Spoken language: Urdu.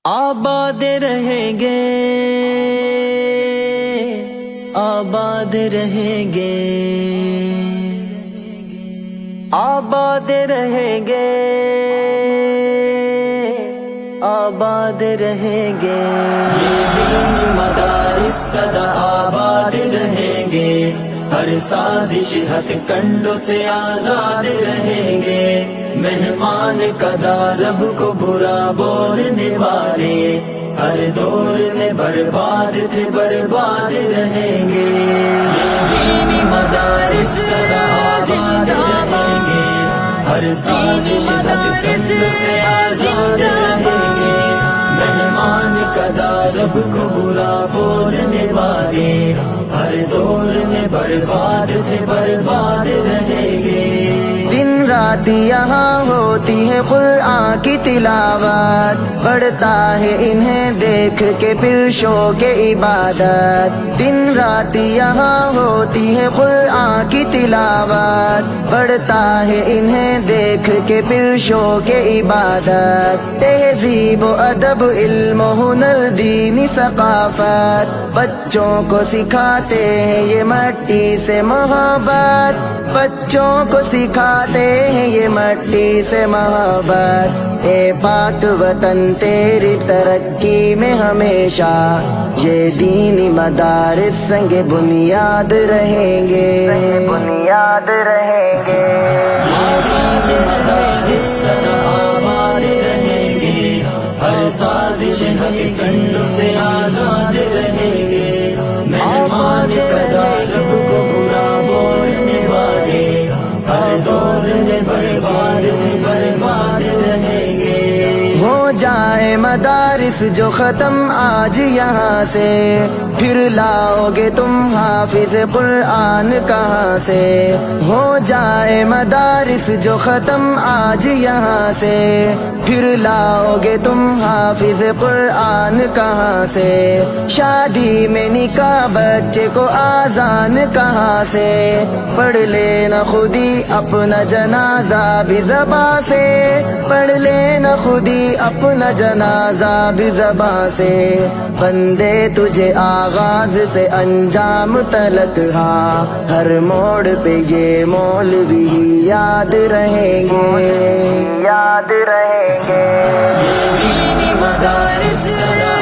آباد رہیں گے، آباد رہیں گے، آباد رہیں گے، آباد رہیں گے، یہ دین مدارس سدا آباد رہیں گے، ہر سازش ہتھ کنڈوں سے آزاد رہیں گے، مہمان قدا رب کو برا بولنے والے ہر دور میں برباد تھے برباد رہیں گے، یہ دینی مدارس سدا آباد رہیں گے، ہر سازش ہتھ کنڈوں سے آزاد رہیں گے، مہمان قدا رب کو برا بولنے والے ہر دور میں برباد تھے برباد رہیں گے، دن رات یہاں ہوتی ہے قرآن کی تلاوت، بڑھتا ہے انہیں دیکھ کے پھر شوق عبادت، دن رات یہاں ہوتی ہے قرآن کی تلاوت، بڑھتا ہے انہیں دیکھ کے پھر شوق عبادت، تہذیب و ادب علم و ہنر دینی ثقافت، بچوں کو سکھاتے ہیں یہ مٹی سے محبت، بچوں کو سکھاتے ہیں یہ مٹی سے محبت، اے پاک وطن تیری ترقی میں ہمیشہ یہ دینی مدارس سنگ بنیاد رہیں گے، بنیاد رہیں گے، آباد مدارس سدا آباد رہیں گے، ہر سازش ہتھ کنڈوں سے آزاد رہیں گے، مہمان قدا رب کو برا بولنے والے ہر دور میں برباد تھے برباد رہیں گے، ہو جائے مدارس جو ختم آج یہاں سے، پھر لاؤ گے تم حافظ قرآن کہاں سے، ہو جائے مدارس جو ختم آج یہاں سے، پھر لاؤ گے تم حافظ قرآن کہاں سے، شادی میں نکاح بچے کو آذان کہاں سے، پڑھ لینا خودی اپنا جنازہ بھی زباں سے، پڑھ لینا خودی اپنا جنازہ بھی زباں سے، بندے تجھے آغاز سے انجام تلک ہاں ہر موڑ پہ یہ مولوی ہی یاد رہیں گے، یاد رہیں گے، یہ دینی مدارس سدا